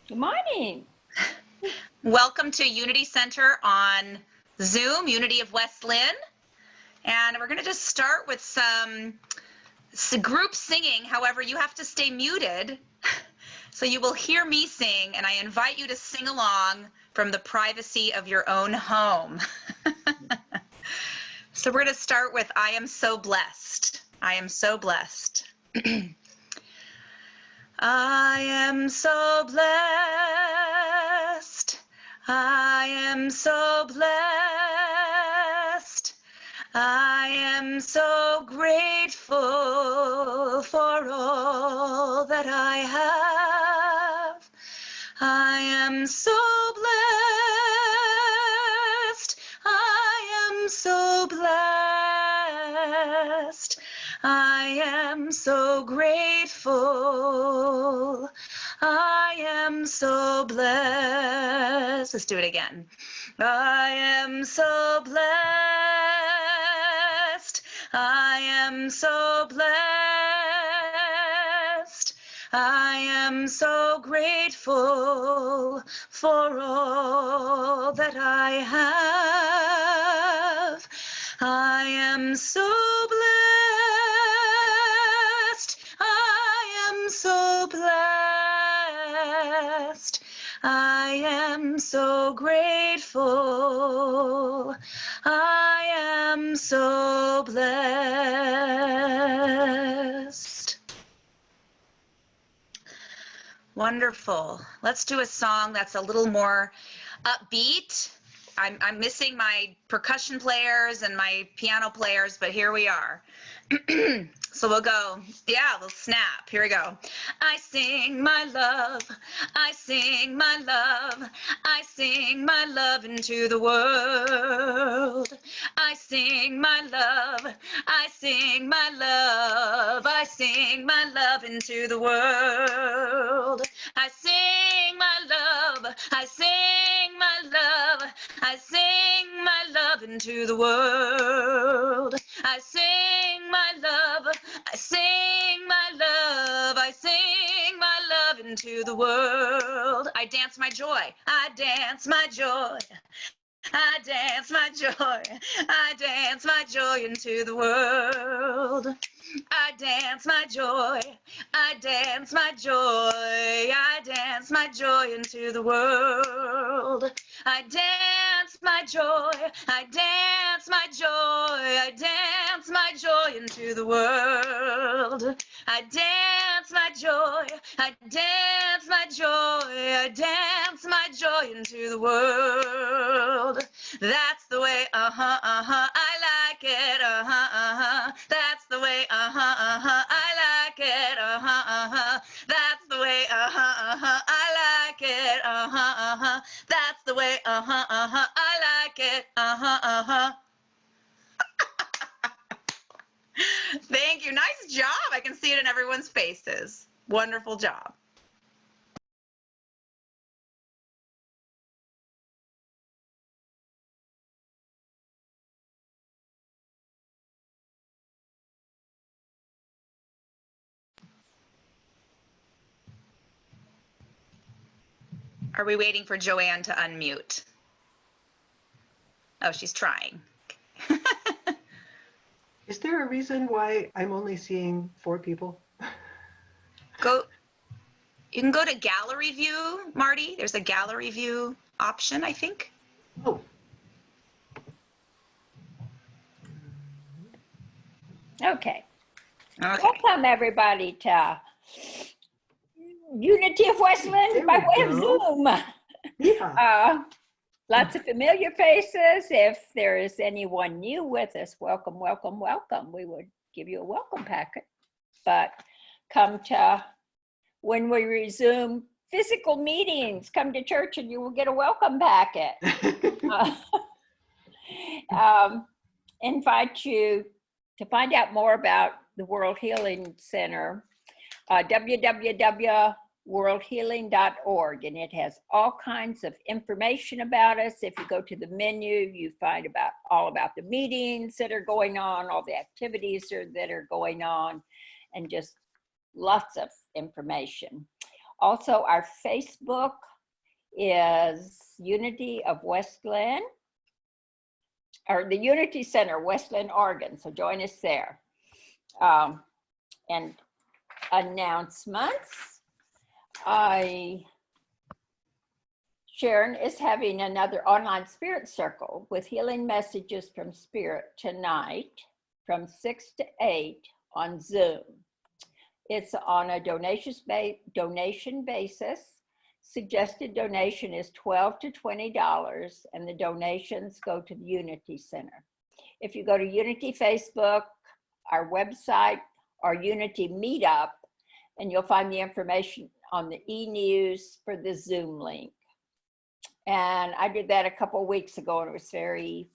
Good morning. Welcome to Unity Center on Zoom, Unity of West Linn. And we're going to just start with some group singing. However, you have to stay muted so you will hear me sing, and I invite you to sing along from the privacy of your own home. So we're going to start with I Am So Blessed. I am so blessed. I am so blessed. I am so blessed. I am so grateful for all that I have. I am so blessed. I am so blessed. I am so grateful. I am so blessed. Let's do it again. I am so blessed. I am so blessed. I am so grateful for all that I have. I am so blessed. I am so blessed. I am so grateful. I am so blessed. Wonderful. Let's do a song that's a little more upbeat. I'm missing my percussion players and my piano players, but here we are. So we'll go, yeah, we'll snap. Here we go. I sing my love, I sing my love, I sing my love into the world. I sing my love, I sing my love, I sing my love into the world. I sing my love, I sing my love, I sing my love into the world. I sing my love, I sing my love, I sing my love into the world. I dance my joy, I dance my joy. I dance my joy, I dance my joy into the world. I dance my joy, I dance my joy, I dance my joy into the world. I dance my joy, I dance my joy, I dance my joy into the world. I dance my joy, I dance my joy, I dance my joy into the world. That's the way, I like it, that's the way, I like it, that's the way, I like it, that's the way, I like it, Thank you, nice job. I can see it in everyone's faces. Wonderful job. Are we waiting for Joanne to unmute? Oh, she's trying. Is there a reason why I'm only seeing 4 people? You can go to gallery view, Marty. There's a gallery view option, I think. Oh. Okay. Welcome everybody to Unity of West Linn by way of Zoom. Yeah. Lots of familiar faces. If there is anyone new with us, welcome, welcome, welcome. We would give you a welcome packet, but come to, when we resume physical meetings, come to church and you will get a welcome packet. Invite you to find out more about the World Healing Center, www.worldhealing.org, and it has all kinds of information about us. If you go to the menu, you find all about the meetings that are going on, all the activities that are going on, and just lots of information. Also, our Facebook is Unity of West Linn, or the Unity Center, West Linn, Oregon. So join us there. And announcements. Sharon is having another online spirit circle with healing messages from spirit tonight from 6 to 8 on Zoom. It's on a donation basis. Suggested donation is $12 to $20, and the donations go to the Unity Center. If you go to Unity Facebook, our website, our Unity Meetup, and you'll find the information on the e-news for the Zoom link. And I did that a couple of weeks ago, and it was very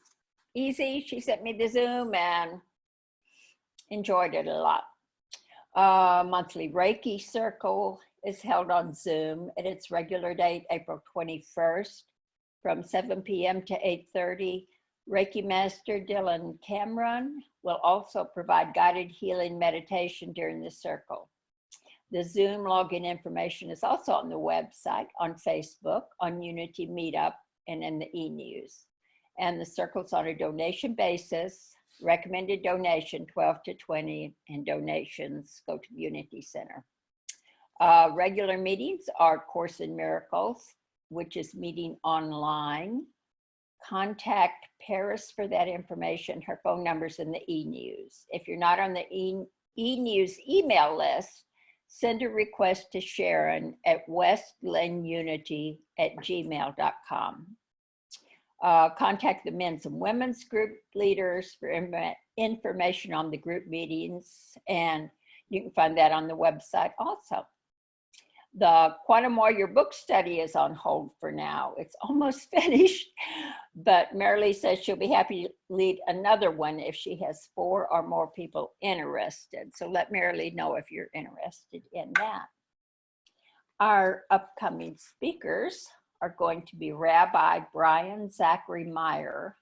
easy. She sent me the Zoom and enjoyed it a lot. Monthly Reiki Circle is held on Zoom at its regular date, April 21st, from 7 p.m. to 8:30. Reiki Master Dylan Cameron will also provide guided healing meditation during the circle. The Zoom login information is also on the website, on Facebook, on Unity Meetup, and in the e-news. And the circle's on a donation basis. Recommended donation, 12 to 20, and donations go to the Unity Center. Regular meetings are Course in Miracles, which is meeting online. Contact Paris for that information. Her phone number's in the e-news. If you're not on the e-news email list, send a request to Sharon at westlinunity@gmail.com. Contact the men's and women's group leaders for information on the group meetings, and you can find that on the website also. The Quantum Warrior book study is on hold for now. It's almost finished, but Marilee says she'll be happy to lead another one if she has 4 or more people interested. So let Marilee know if you're interested in that. Our upcoming speakers are going to be Rabbi Brian Zachary Meyer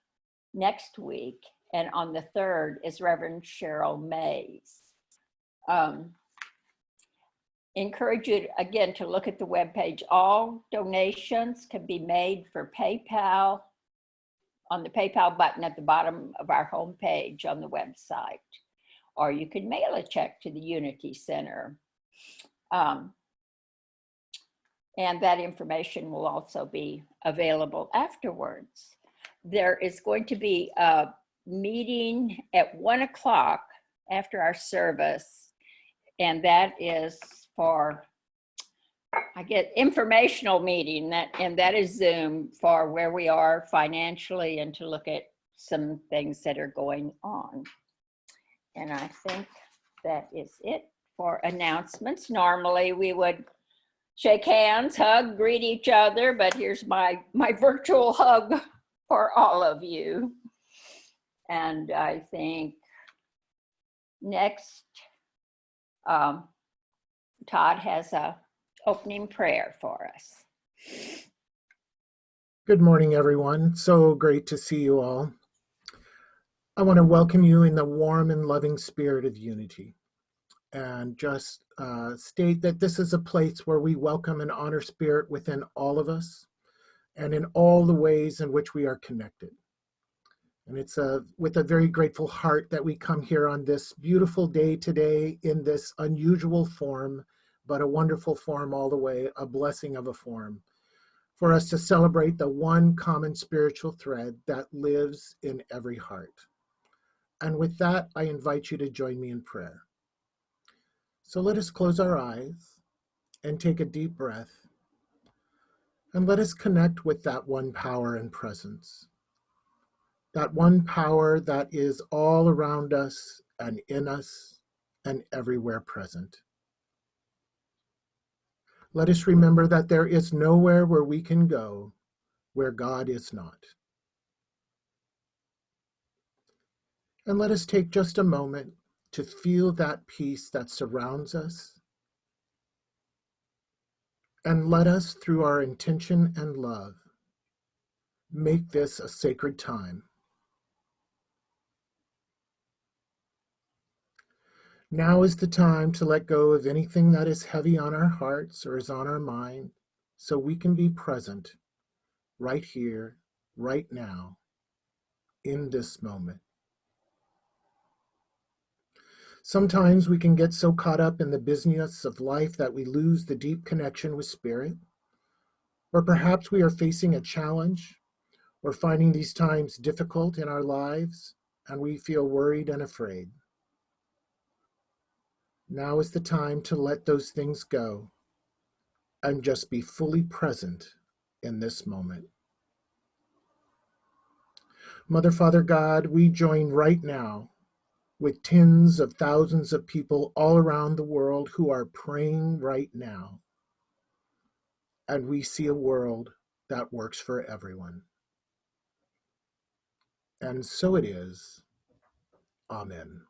next week, and on the 3rd is Reverend Cheryl Mays. Encourage you again to look at the webpage. All donations can be made for PayPal on the PayPal button at the bottom of our homepage on the website, or you can mail a check to the Unity Center. And that information will also be available afterwards. There is going to be a meeting at 1 o'clock after our service, and that is for, I get informational meeting, and that is Zoom for where we are financially and to look at some things that are going on. And I think that is it for announcements. Normally we would shake hands, hug, greet each other, but here's my virtual hug for all of you. And I think next, Todd has a opening prayer for us. Good morning, everyone. So great to see you all. I want to welcome you in the warm and loving spirit of unity, and just state that this is a place where we welcome and honor spirit within all of us and in all the ways in which we are connected. And it's with a very grateful heart that we come here on this beautiful day today in this unusual form, but a wonderful form all the way, a blessing of a form, for us to celebrate the one common spiritual thread that lives in every heart. And with that, I invite you to join me in prayer. So let us close our eyes and take a deep breath, and let us connect with that one power and presence. That one power that is all around us and in us and everywhere present. Let us remember that there is nowhere where we can go where God is not. And let us take just a moment to feel that peace that surrounds us. And let us, through our intention and love, make this a sacred time. Now is the time to let go of anything that is heavy on our hearts or is on our mind, so we can be present right here, right now, in this moment. Sometimes we can get so caught up in the busyness of life that we lose the deep connection with spirit. Or perhaps we are facing a challenge or finding these times difficult in our lives and we feel worried and afraid. Now is the time to let those things go and just be fully present in this moment. Mother, Father God, we join right now with tens of thousands of people all around the world who are praying right now. And we see a world that works for everyone. And so it is. Amen.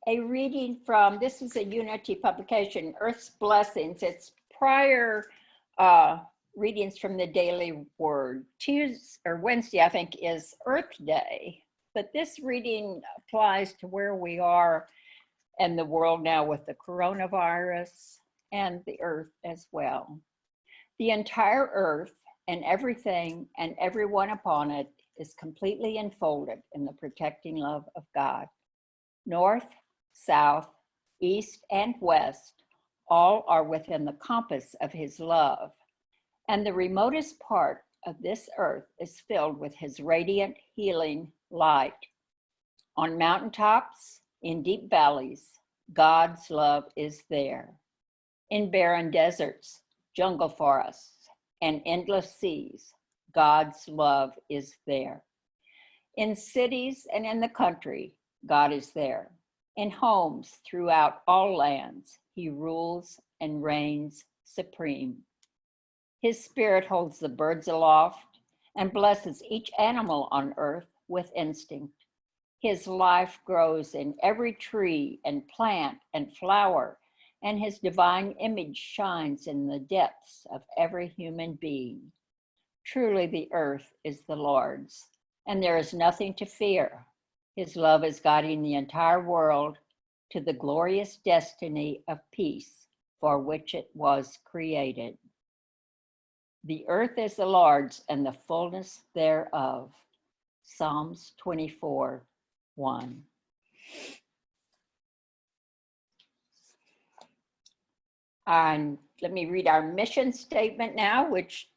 A reading from, this is a Unity publication, Earth's Blessings. It's prior readings from the Daily Word. Tuesday or Wednesday, I think, is Earth Day, but this reading applies to where we are in the world now with the coronavirus and the Earth as well. The entire Earth and everything and everyone upon it is completely enfolded in the protecting love of God. North, south, east, and west, all are within the compass of his love. And the remotest part of this earth is filled with his radiant, healing light. On mountaintops, in deep valleys, God's love is there. In barren deserts, jungle forests, and endless seas, God's love is there. In cities and in the country, God is there. In homes throughout all lands, he rules and reigns supreme. His spirit holds the birds aloft and blesses each animal on earth with instinct. His life grows in every tree and plant and flower, and his divine image shines in the depths of every human being. Truly the earth is the Lord's, and there is nothing to fear. His love is guiding the entire world to the glorious destiny of peace for which it was created. The earth is the Lord's and the fullness thereof. Psalms 24:1. And let me read our mission statement now, which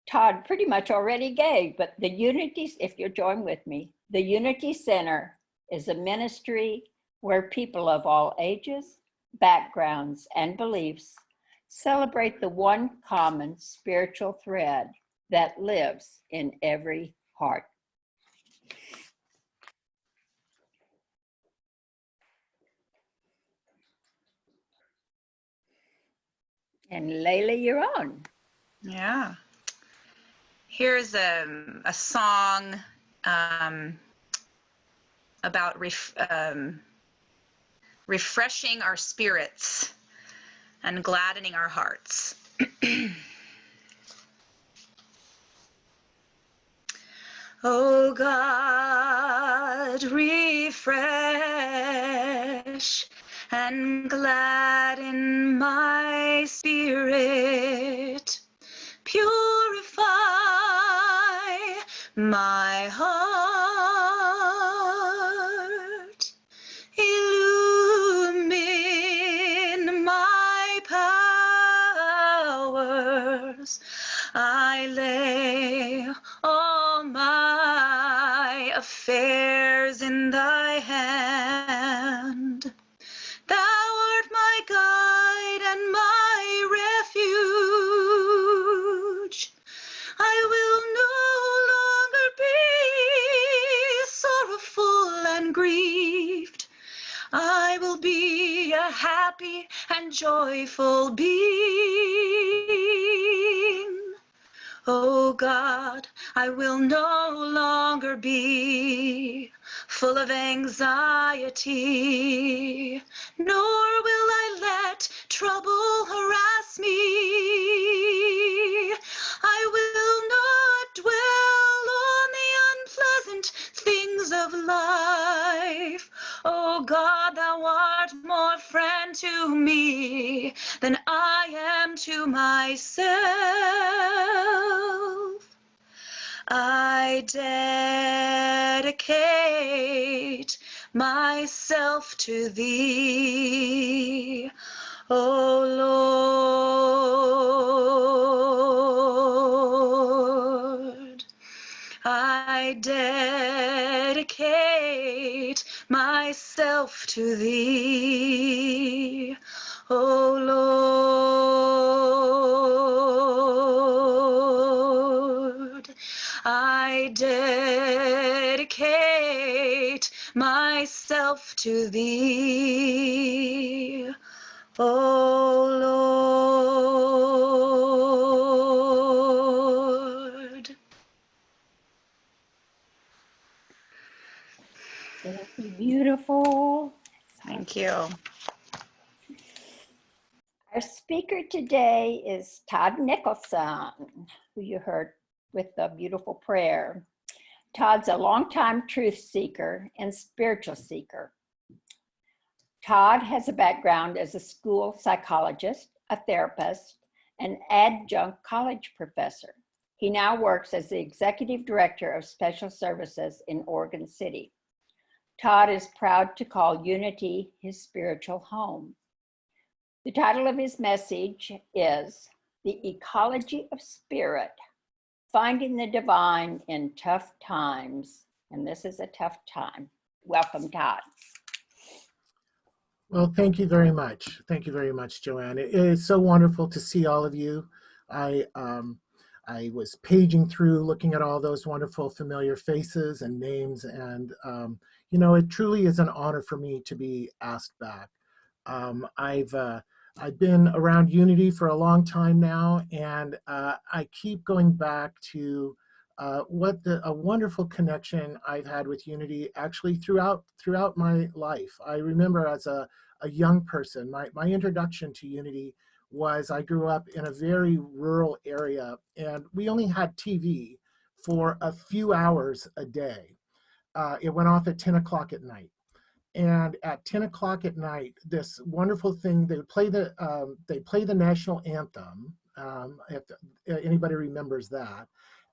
Todd pretty much already gave, but the Unity, if you'll join with me, the Unity Center is a ministry where people of all ages, backgrounds, and beliefs celebrate the one common spiritual thread that lives in every heart. And Layla, you're on. Yeah. Here's a song about refreshing our spirits and gladdening our hearts. Oh God, refresh and gladden my spirit, purify my heart, illumine my powers. I lay all my affairs in thy hand. Thou art my guide and my refuge. I will no longer be sorrowful and grieved. I will be a happy and joyful being. Oh God, I will no longer be full of anxiety, nor will I let trouble harass me. I will not dwell Lord, thou art more friend to me than I am to myself. I dedicate myself to thee, O Lord. I dedicate myself to thee, O Lord. I dedicate myself to thee, O Lord. Thank you, beautiful. Thank you. Our speaker today is Todd Nicholson, who you heard with the beautiful prayer. Todd's a longtime truth seeker and spiritual seeker. Todd has a background as a school psychologist, a therapist, and adjunct college professor. He now works as the executive director of special services in Oregon City. Todd is proud to call Unity his spiritual home. The title of his message is The Ecology of Spirit, Finding the Divine in Tough Times. And this is a tough time. Welcome, Todd. Well, thank you very much. Thank you very much, Joanne. It is so wonderful to see all of you. I was paging through, looking at all those wonderful familiar faces and names, and you know, it truly is an honor for me to be asked back. I've been around Unity for a long time now, and I keep going back to what a wonderful connection I've had with Unity actually throughout my life. I remember as a young person, my introduction to Unity was I grew up in a very rural area, and we only had TV for a few hours a day. It went off at 10 o'clock at night. And at 10 o'clock at night, this wonderful thing, they play the national anthem, if anybody remembers that.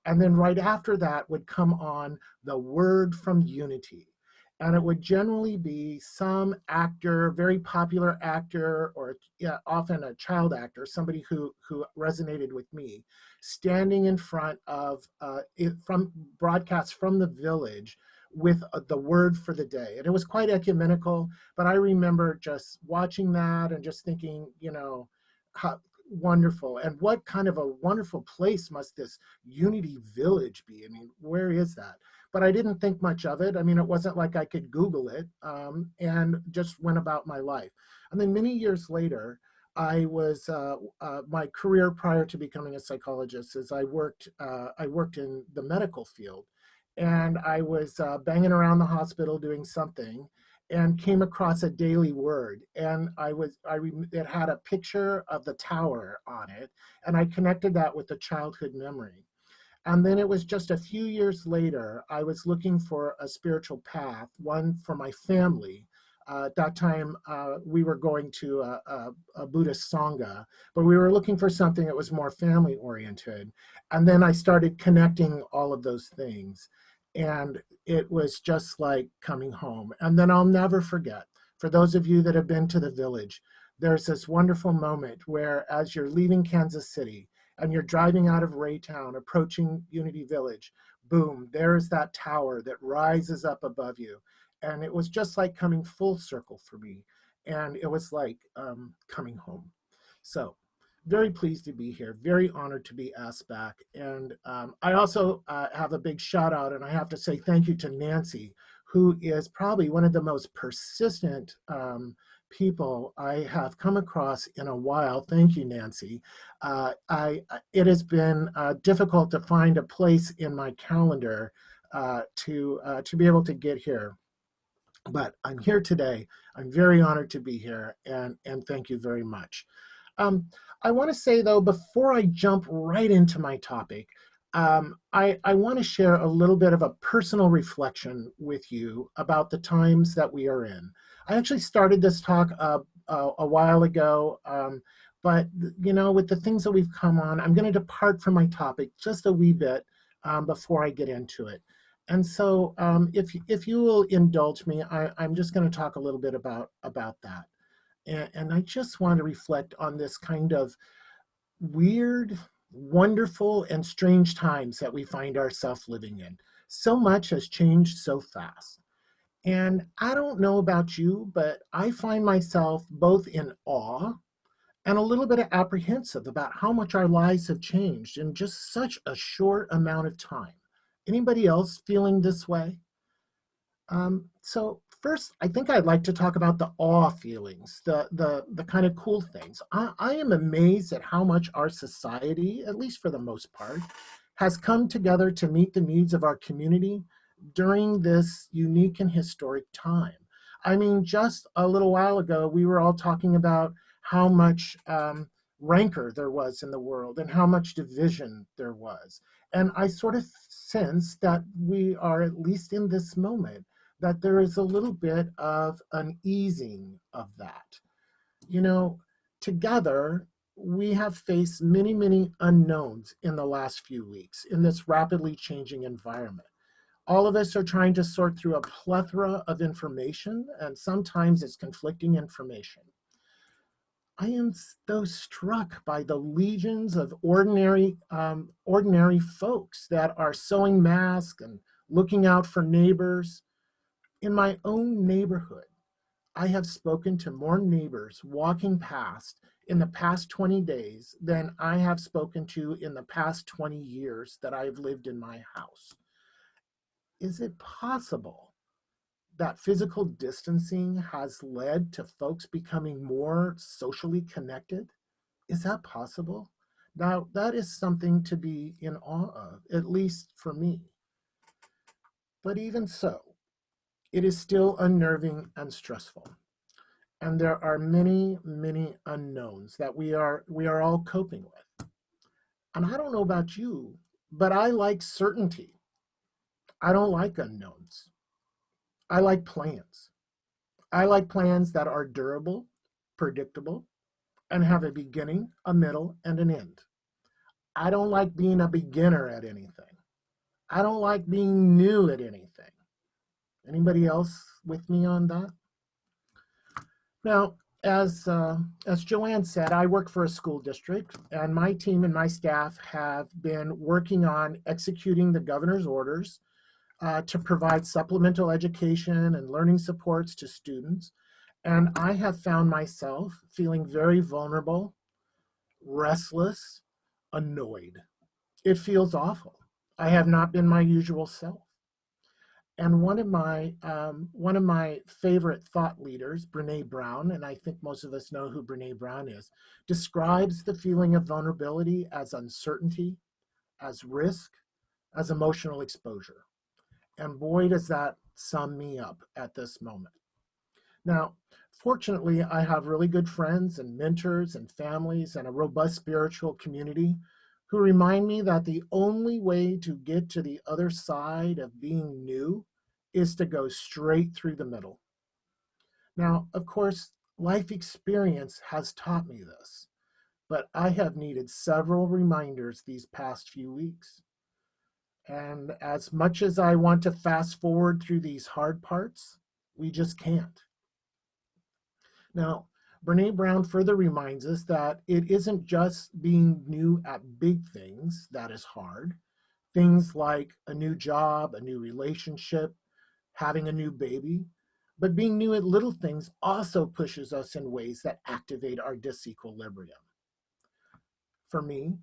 And then right after that would come on the Word from Unity. And it would generally be some actor, very popular actor, or often a child actor, somebody who resonated with me, standing in front of, from broadcasts from the village with the word for the day. And it was quite ecumenical, but I remember just watching that and just thinking, you know, how wonderful, and what kind of a wonderful place must this Unity Village be? I mean, where is that? But I didn't think much of it. I mean, it wasn't like I could Google it, and just went about my life. And then many years later, I was, my career prior to becoming a psychologist is I worked in the medical field. And I was banging around the hospital doing something, and came across a daily word, and it had a picture of the tower on it, and I connected that with a childhood memory. And then it was just a few years later, I was looking for a spiritual path, one for my family. At that time, we were going to a Buddhist Sangha, but we were looking for something that was more family oriented. And then I started connecting all of those things. And it was just like coming home. And then I'll never forget, for those of you that have been to the village, there's this wonderful moment where as you're leaving Kansas City and you're driving out of Raytown, approaching Unity Village, boom, there's that tower that rises up above you. And it was just like coming full circle for me. And it was like coming home. So very pleased to be here, very honored to be asked back. And I also have a big shout out, and I have to say thank you to Nancy, who is probably one of the most persistent people I have come across in a while. Thank you, Nancy. It has been difficult to find a place in my calendar to be able to get here. But I'm here today. I'm very honored to be here, and thank you very much. I want to say, though, before I jump right into my topic, I want to share a little bit of a personal reflection with you about the times that we are in. I actually started this talk a while ago, but with the things that we've come on, I'm going to depart from my topic just a wee bit before I get into it. And so, if you will indulge me, I'm just going to talk a little bit about that. And I just want to reflect on this kind of weird, wonderful, and strange times that we find ourselves living in. So much has changed so fast. And I don't know about you, but I find myself both in awe and a little bit apprehensive about how much our lives have changed in just such a short amount of time. Anybody else feeling this way? So first, I think I'd like to talk about the awe feelings, the kind of cool things. I am amazed at how much our society, at least for the most part, has come together to meet the needs of our community during this unique and historic time. I mean, just a little while ago, we were all talking about how much rancor there was in the world and how much division there was. And I sort of sense that we are, at least in this moment, that there is a little bit of an easing of that. You know, together, we have faced many, many unknowns in the last few weeks in this rapidly changing environment. All of us are trying to sort through a plethora of information, and sometimes it's conflicting information. I am so struck by the legions of ordinary folks that are sewing masks and looking out for neighbors. In my own neighborhood, I have spoken to more neighbors walking past in the past 20 days than I have spoken to in the past 20 years that I've lived in my house. Is it possible that physical distancing has led to folks becoming more socially connected? Is that possible? Now, that is something to be in awe of, at least for me. But even so, it is still unnerving and stressful. And there are many, many unknowns that we are all coping with. And I don't know about you, but I like certainty. I don't like unknowns. I like plans. I like plans that are durable, predictable, and have a beginning, a middle, and an end. I don't like being a beginner at anything. I don't like being new at anything. Anybody else with me on that? Now, as Joanne said, I work for a school district, and my team and my staff have been working on executing the governor's orders to provide supplemental education and learning supports to students. And I have found myself feeling very vulnerable, restless, annoyed. It feels awful. I have not been my usual self. And one of my favorite thought leaders, Brene Brown, and I think most of us know who Brene Brown is, describes the feeling of vulnerability as uncertainty, as risk, as emotional exposure. And boy, does that sum me up at this moment. Now, fortunately, I have really good friends and mentors and families and a robust spiritual community who remind me that the only way to get to the other side of being new is to go straight through the middle. Now, of course, life experience has taught me this, but I have needed several reminders these past few weeks. And as much as I want to fast forward through these hard parts, we just can't. Now, Brene Brown further reminds us that it isn't just being new at big things that is hard. Things like a new job, a new relationship, having a new baby. But being new at little things also pushes us in ways that activate our disequilibrium. For me,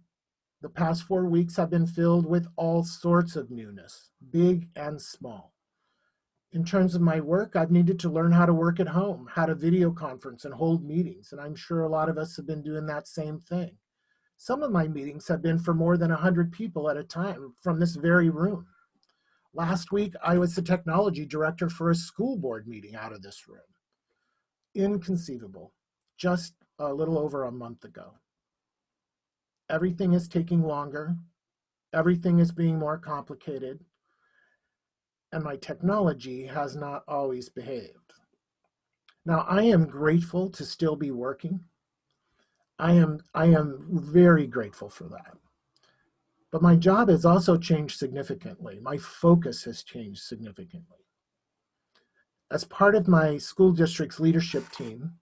the past 4 weeks have been filled with all sorts of newness, big and small. In terms of my work, I've needed to learn how to work at home, how to video conference and hold meetings, and I'm sure a lot of us have been doing that same thing. Some of my meetings have been for more than 100 people at a time from this very room. Last week, I was the technology director for a school board meeting out of this room. Inconceivable, just a little over a month ago. Everything is taking longer. Everything is being more complicated. And my technology has not always behaved. Now, I am grateful to still be working. I am very grateful for that. But my job has also changed significantly. My focus has changed significantly. As part of my school district's leadership team,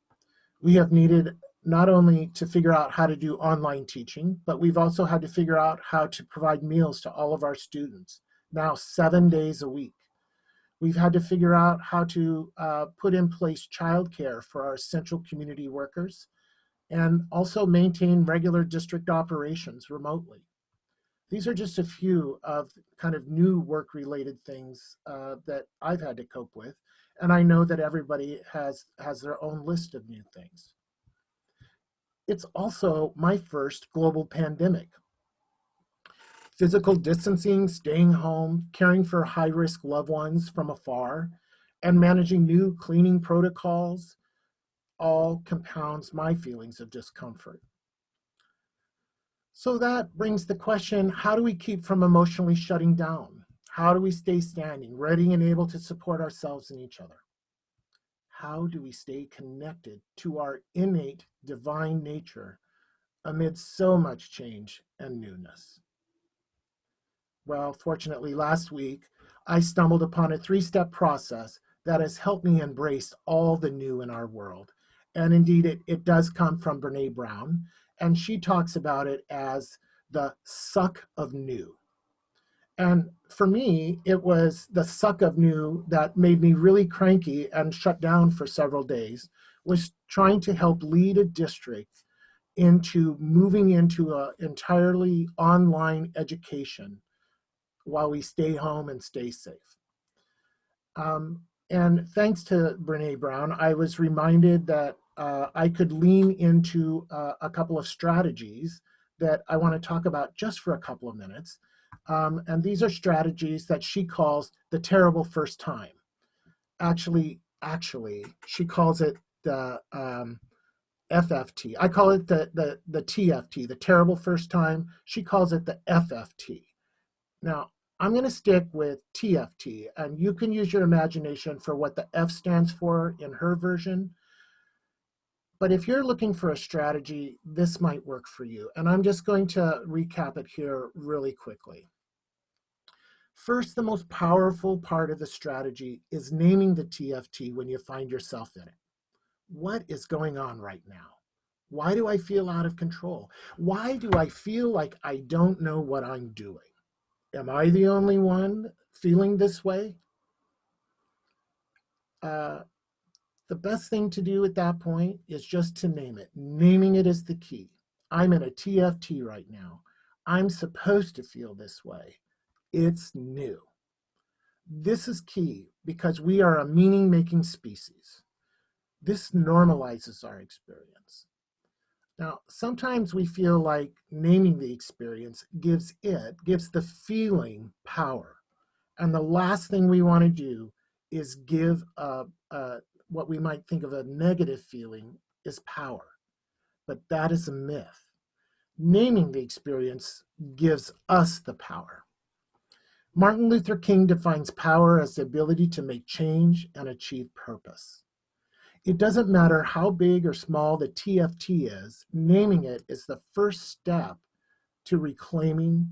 we have needed not only to figure out how to do online teaching, but we've also had to figure out how to provide meals to all of our students, now 7 days a week. We've had to figure out how to put in place childcare for our essential community workers and also maintain regular district operations remotely. These are just a few of kind of new work-related things that I've had to cope with, and I know that everybody has their own list of new things. It's also my first global pandemic. Physical distancing, staying home, caring for high-risk loved ones from afar, and managing new cleaning protocols all compounds my feelings of discomfort. So that brings the question, how do we keep from emotionally shutting down? How do we stay standing, ready and able to support ourselves and each other? How do we stay connected to our innate divine nature amid so much change and newness? Well, fortunately, last week, I stumbled upon a 3-step process that has helped me embrace all the new in our world. And indeed, it does come from Brene Brown, and she talks about it as the suck of new. And for me, it was the suck of new that made me really cranky and shut down for several days, was trying to help lead a district into moving into an entirely online education while we stay home and stay safe. And thanks to Brene Brown, I was reminded that I could lean into a couple of strategies that I want to talk about just for a couple of minutes. And these are strategies that she calls the terrible first time. Actually, she calls it the FFT. I call it the TFT, the terrible first time. She calls it the FFT. Now, I'm going to stick with TFT, and you can use your imagination for what the F stands for in her version. But if you're looking for a strategy, this might work for you. And I'm just going to recap it here really quickly. First, the most powerful part of the strategy is naming the TFT when you find yourself in it. What is going on right now? Why do I feel out of control? Why do I feel like I don't know what I'm doing? Am I the only one feeling this way? The best thing to do at that point is just to name it. Naming it is the key. I'm in a TFT right now. I'm supposed to feel this way. It's new. This is key because we are a meaning-making species. This normalizes our experience. Now, sometimes we feel like naming the experience gives the feeling power. And the last thing we want to do is give what we might think of a negative feeling is power. But that is a myth. Naming the experience gives us the power. Martin Luther King defines power as the ability to make change and achieve purpose. It doesn't matter how big or small the TFT is, naming it is the first step to reclaiming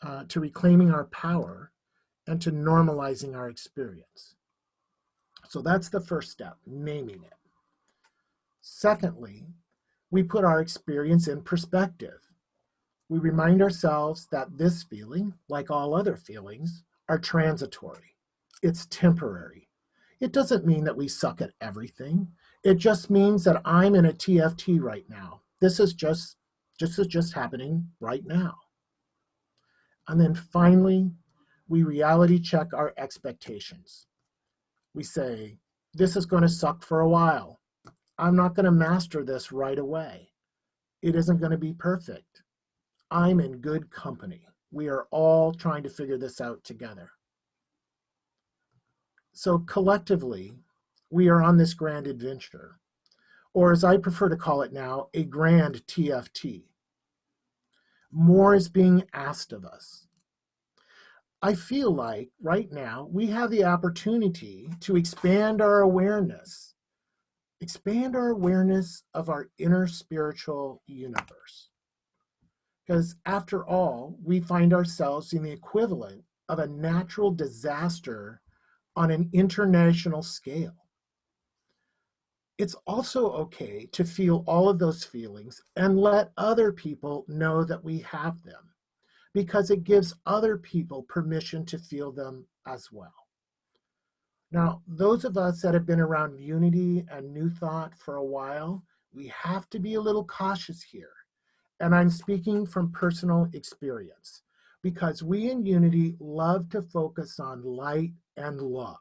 our power and to normalizing our experience. So that's the first step, naming it. Secondly, we put our experience in perspective. We remind ourselves that this feeling, like all other feelings, are transitory. It's temporary. It doesn't mean that we suck at everything. It just means that I'm in a TFT right now. This is just happening right now. And then finally, we reality check our expectations. We say, this is going to suck for a while. I'm not going to master this right away. It isn't going to be perfect. I'm in good company. We are all trying to figure this out together. So collectively, we are on this grand adventure, or as I prefer to call it now, a grand TFT. More is being asked of us. I feel like right now we have the opportunity to expand our awareness expand our awareness of our inner spiritual universe. Because after all, we find ourselves in the equivalent of a natural disaster on an international scale. It's also okay to feel all of those feelings and let other people know that we have them, because it gives other people permission to feel them as well. Now, those of us that have been around Unity and New Thought for a while, we have to be a little cautious here. And I'm speaking from personal experience, because we in Unity love to focus on light and love.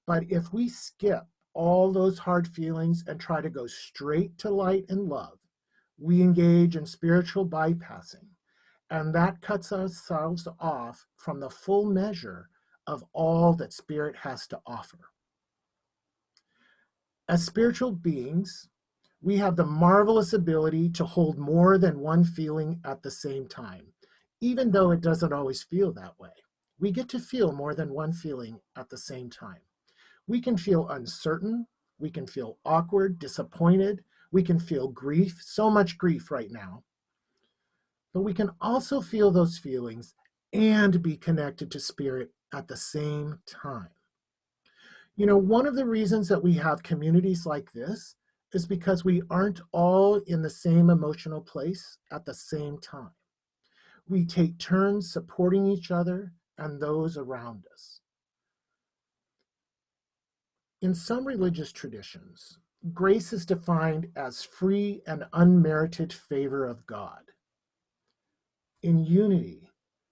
But if we skip all those hard feelings and try to go straight to light and love, we engage in spiritual bypassing, and that cuts ourselves off from the full measure of all that Spirit has to offer. As spiritual beings, we have the marvelous ability to hold more than one feeling at the same time, even though it doesn't always feel that way. We get to feel more than one feeling at the same time. We can feel uncertain, we can feel awkward, disappointed, we can feel grief, so much grief right now. But we can also feel those feelings and be connected to Spirit at the same time. You know, one of the reasons that we have communities like this is because we aren't all in the same emotional place at the same time. We take turns supporting each other and those around us. In some religious traditions, grace is defined as free and unmerited favor of God. In Unity,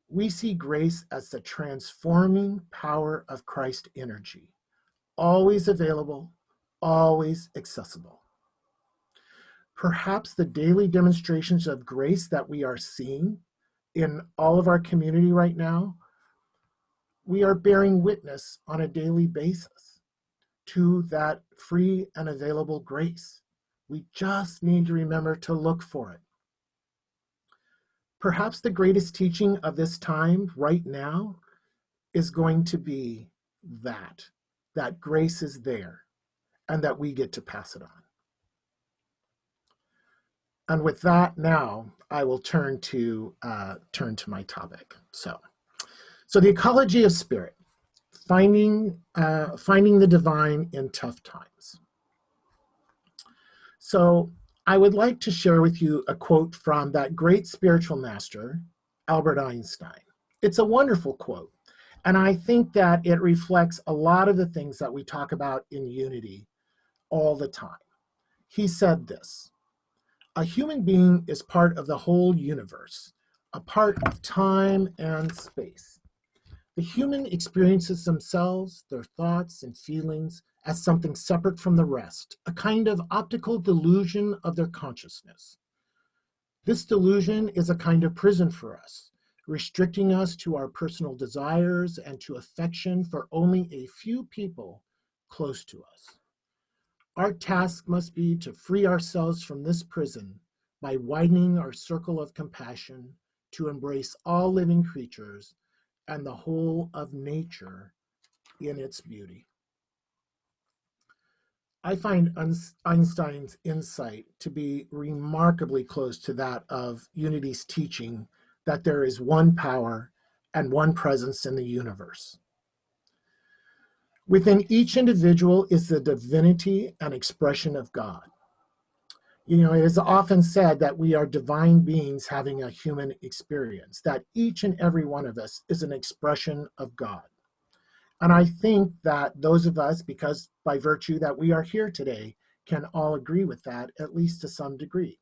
we see grace as the transforming power of Christ energy, always available, always accessible. Perhaps the daily demonstrations of grace that we are seeing in all of our community right now, we are bearing witness on a daily basis to that free and available grace. We just need to remember to look for it. Perhaps the greatest teaching of this time right now is going to be that grace is there and that we get to pass it on. And with that, now I will turn to my topic. So the ecology of spirit, finding the divine in tough times. So I would like to share with you a quote from that great spiritual master, Albert Einstein. It's a wonderful quote, and I think that it reflects a lot of the things that we talk about in Unity all the time. He said this: "A human being is part of the whole universe, a part of time and space. The human experiences themselves, their thoughts and feelings, as something separate from the rest, a kind of optical delusion of their consciousness. This delusion is a kind of prison for us, restricting us to our personal desires and to affection for only a few people close to us. Our task must be to free ourselves from this prison by widening our circle of compassion to embrace all living creatures and the whole of nature in its beauty." I find Einstein's insight to be remarkably close to that of Unity's teaching that there is one power and one presence in the universe. Within each individual is the divinity and expression of God. You know, it is often said that we are divine beings having a human experience, that each and every one of us is an expression of God. And I think that those of us, because by virtue that we are here today, can all agree with that, at least to some degree.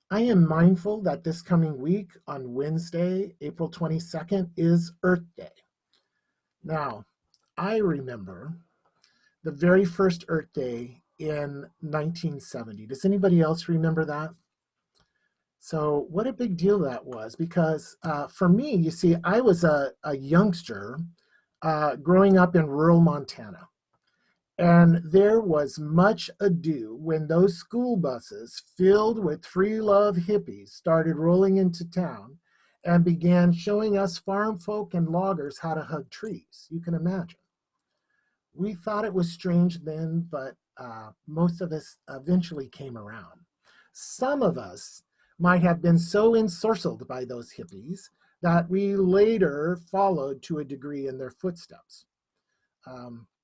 I am mindful that this coming week on Wednesday, April 22nd, is Earth Day. Now, I remember the very first Earth Day in 1970. Does anybody else remember that? So what a big deal that was, because for me, you see, I was a youngster growing up in rural Montana. And there was much ado when those school buses filled with free love hippies started rolling into town and began showing us farm folk and loggers how to hug trees. You can imagine. We thought it was strange then, but most of us eventually came around. Some of us might have been so ensorcelled by those hippies that we later followed to a degree in their footsteps.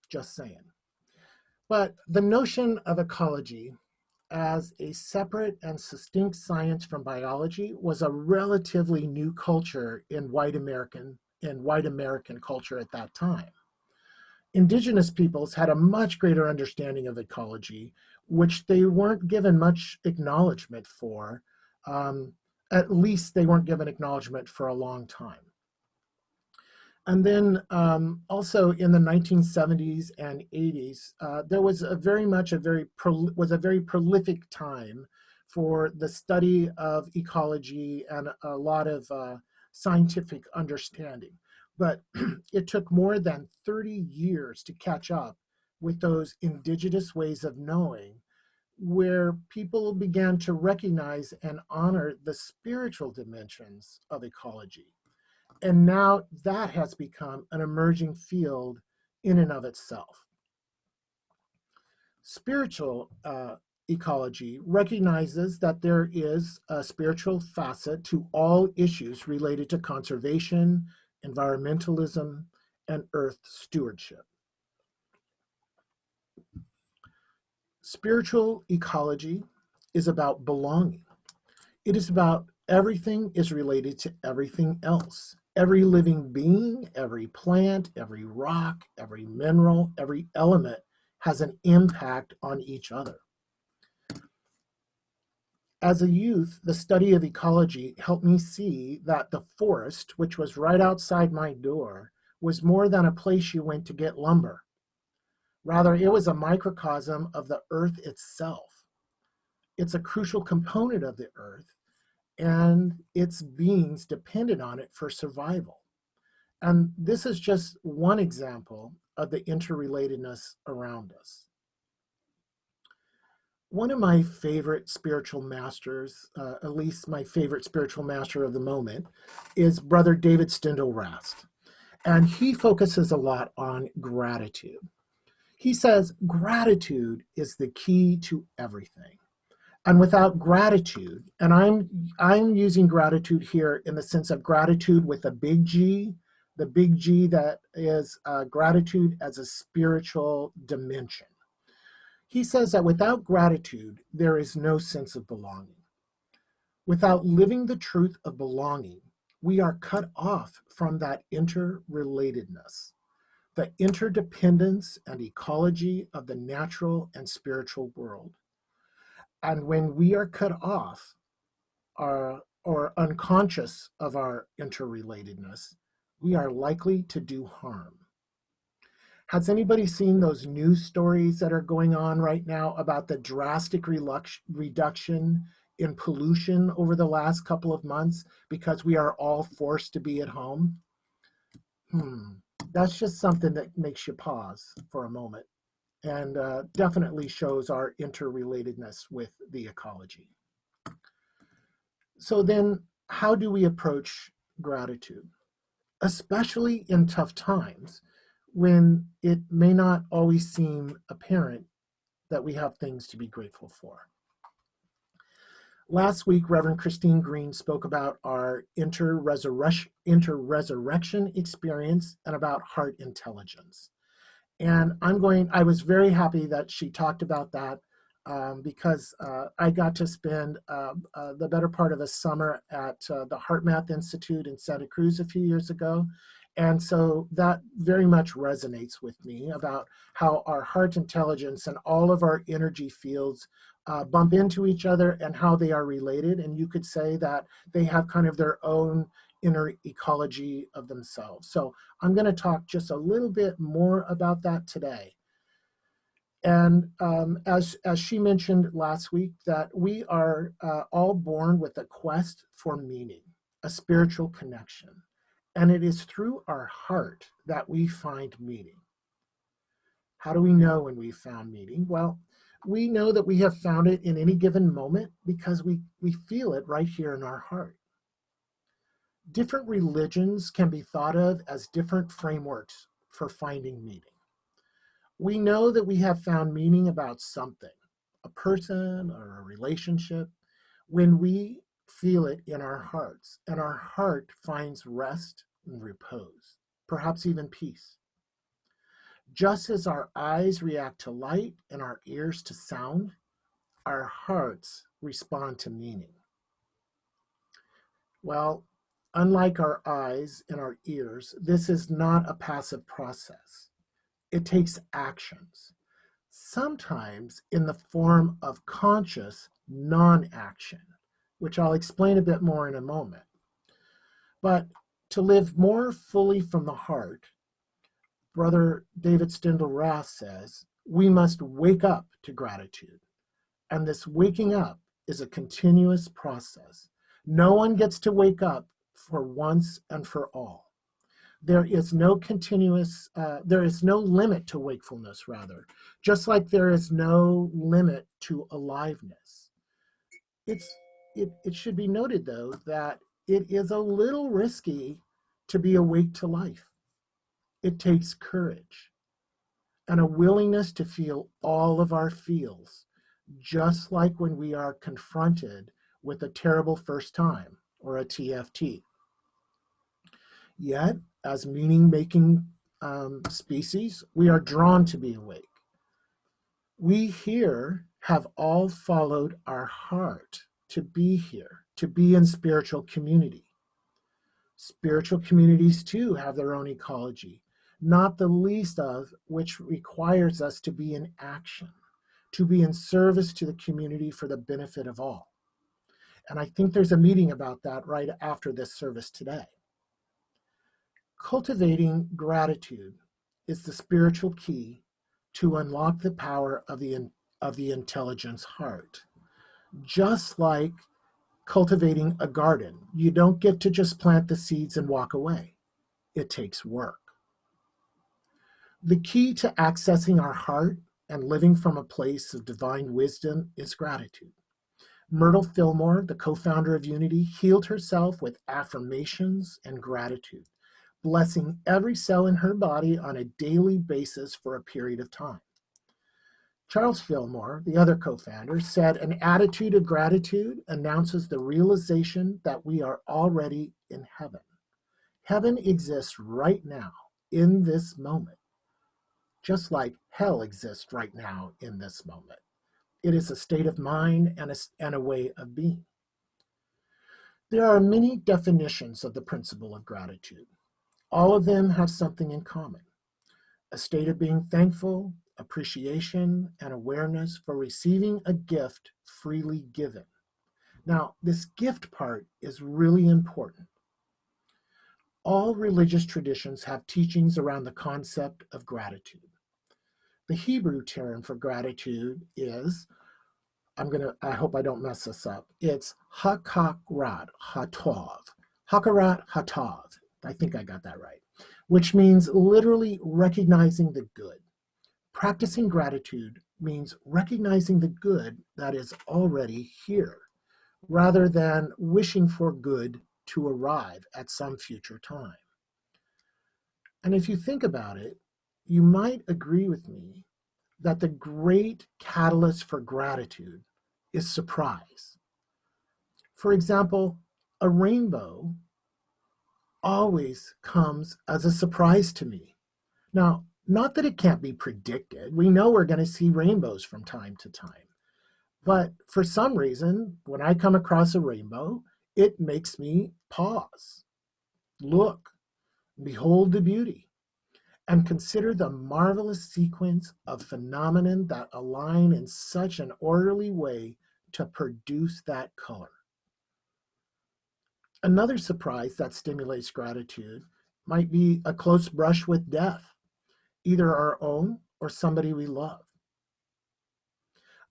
Just saying. But the notion of ecology as a separate and distinct science from biology was a relatively new culture in white American culture at that time. Indigenous peoples had a much greater understanding of ecology, which they weren't given much acknowledgement for. At least they weren't given acknowledgement for a long time. And then also in the 1970s and 80s, there was a very prolific time for the study of ecology and a lot of scientific understanding. But it took more than 30 years to catch up with those indigenous ways of knowing, where people began to recognize and honor the spiritual dimensions of ecology. And now that has become an emerging field in and of itself. Spiritual ecology recognizes that there is a spiritual facet to all issues related to conservation, environmentalism, and earth stewardship. Spiritual ecology is about belonging. It is about everything is related to everything else. Every living being, every plant, every rock, every mineral, every element has an impact on each other. As a youth, the study of ecology helped me see that the forest, which was right outside my door, was more than a place you went to get lumber. Rather, it was a microcosm of the earth itself. It's a crucial component of the earth, and its beings depended on it for survival. And this is just one example of the interrelatedness around us. One of my favorite spiritual masters, at least my favorite spiritual master of the moment, is Brother David Steindl-Rast. And he focuses a lot on gratitude. He says gratitude is the key to everything. And without gratitude, and I'm using gratitude here in the sense of gratitude with a big G, the big G that is gratitude as a spiritual dimension. He says that without gratitude, there is no sense of belonging. Without living the truth of belonging, we are cut off from that interrelatedness, the interdependence and ecology of the natural and spiritual world. And when we are cut off or unconscious of our interrelatedness, we are likely to do harm. Has anybody seen those news stories that are going on right now about the drastic reduction in pollution over the last couple of months because we are all forced to be at home? That's just something that makes you pause for a moment and definitely shows our interrelatedness with the ecology. So then, how do we approach gratitude? Especially in tough times, when it may not always seem apparent that we have things to be grateful for. Last week, Reverend Christine Green spoke about our interresurrection experience and about heart intelligence. And I was very happy that she talked about that because I got to spend the better part of a summer at the HeartMath Institute in Santa Cruz a few years ago. And so that very much resonates with me about how our heart intelligence and all of our energy fields bump into each other and how they are related. And you could say that they have kind of their own inner ecology of themselves. So I'm going to talk just a little bit more about that today. And as she mentioned last week, that we are all born with a quest for meaning, a spiritual connection. And it is through our heart that we find meaning. How do we know when we found meaning? Well, we know that we have found it in any given moment because we feel it right here in our heart. Different religions can be thought of as different frameworks for finding meaning. We know that we have found meaning about something, a person or a relationship, when we feel it in our hearts, and our heart finds rest and repose, perhaps even peace. Just as our eyes react to light and our ears to sound, our hearts respond to meaning. Well, unlike our eyes and our ears, this is not a passive process. It takes actions, sometimes in the form of conscious non-action, which I'll explain a bit more in a moment. But to live more fully from the heart, Brother David Stindl Rath says, we must wake up to gratitude. And this waking up is a continuous process. No one gets to wake up for once and for all. There is no limit to wakefulness, rather, just like there is no limit to aliveness. It should be noted, though, that it is a little risky to be awake to life. It takes courage and a willingness to feel all of our feels, just like when we are confronted with a terrible first time or a TFT. Yet, as meaning-making species, we are drawn to be awake. We here have all followed our heart to be here, to be in spiritual community. Spiritual communities, too, have their own ecology, not the least of which requires us to be in action, to be in service to the community for the benefit of all. And I think there's a meeting about that right after this service today. Cultivating gratitude is the spiritual key to unlock the power of the intelligence heart. Just like cultivating a garden, you don't get to just plant the seeds and walk away. It takes work. The key to accessing our heart and living from a place of divine wisdom is gratitude. Myrtle Fillmore, the co-founder of Unity, healed herself with affirmations and gratitude, blessing every cell in her body on a daily basis for a period of time. Charles Fillmore, the other co-founder, said an attitude of gratitude announces the realization that we are already in heaven. Heaven exists right now, in this moment, just like hell exists right now in this moment. It is a state of mind and a way of being. There are many definitions of the principle of gratitude. All of them have something in common: a state of being thankful, appreciation, and awareness for receiving a gift freely given. Now, this gift part is really important. All religious traditions have teachings around the concept of gratitude. The Hebrew term for gratitude is, I hope I don't mess this up, it's hakarat hatov. Hakarat hatov. I think I got that right, which means literally recognizing the good. Practicing gratitude means recognizing the good that is already here, rather than wishing for good to arrive at some future time. And if you think about it, you might agree with me that the great catalyst for gratitude is surprise. For example, a rainbow always comes as a surprise to me. Now, not that it can't be predicted. We know we're going to see rainbows from time to time. But for some reason, when I come across a rainbow, it makes me pause, look, behold the beauty, and consider the marvelous sequence of phenomena that align in such an orderly way to produce that color. Another surprise that stimulates gratitude might be a close brush with death, either our own or somebody we love.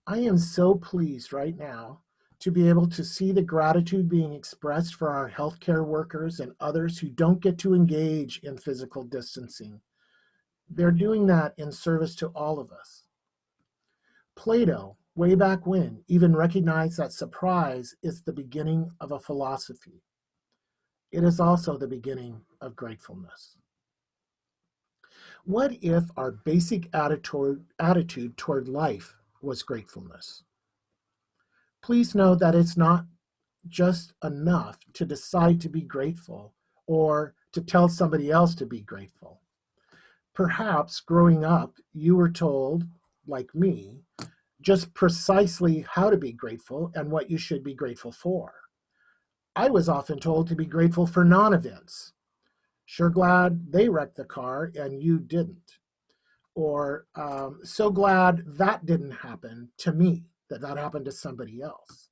I am so pleased right now to be able to see the gratitude being expressed for our healthcare workers and others who don't get to engage in physical distancing. They're doing that in service to all of us. Plato, way back when, even recognized that surprise is the beginning of a philosophy. It is also the beginning of gratefulness. What if our basic attitude toward life was gratefulness? Please know that it's not just enough to decide to be grateful or to tell somebody else to be grateful. Perhaps growing up, you were told, like me, just precisely how to be grateful and what you should be grateful for. I was often told to be grateful for non events. Sure glad they wrecked the car and you didn't. Or so glad that didn't happen to me, that happened to somebody else.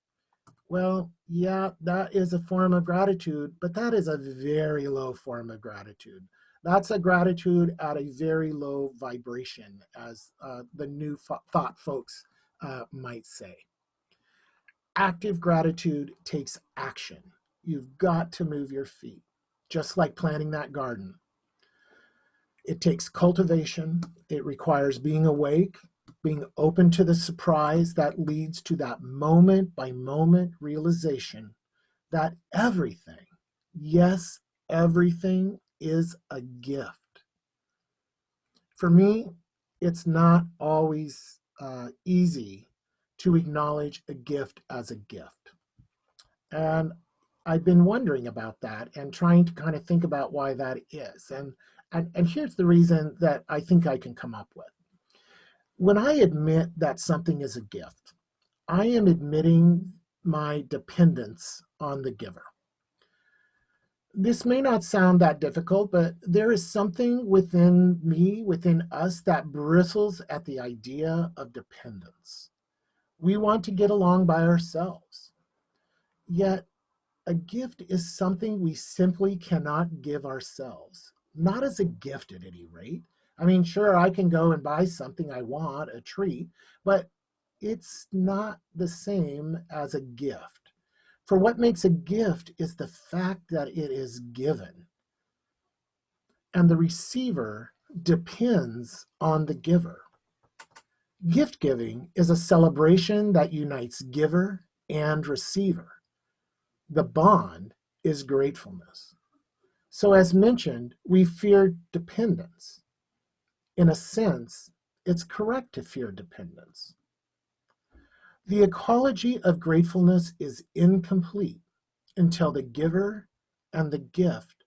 Well, yeah, that is a form of gratitude, but that is a very low form of gratitude. That's a gratitude at a very low vibration, as the new thought folks might say. Active gratitude takes action. You've got to move your feet, just like planting that garden. It takes cultivation. It requires being awake, being open to the surprise that leads to that moment by moment realization that everything, yes, everything is a gift. For me, it's not always easy to acknowledge a gift as a gift. And I've been wondering about that and trying to kind of think about why that is. And here's the reason that I think I can come up with. When I admit that something is a gift, I am admitting my dependence on the giver. This may not sound that difficult, but there is something within me, within us, that bristles at the idea of dependence. We want to get along by ourselves. Yet, a gift is something we simply cannot give ourselves. Not as a gift at any rate. I mean, sure, I can go and buy something I want, a treat, but it's not the same as a gift. For what makes a gift is the fact that it is given. And the receiver depends on the giver. Gift giving is a celebration that unites giver and receiver. The bond is gratefulness. So, as mentioned, we fear dependence. In a sense, it's correct to fear dependence. The ecology of gratefulness is incomplete until the giver and the gift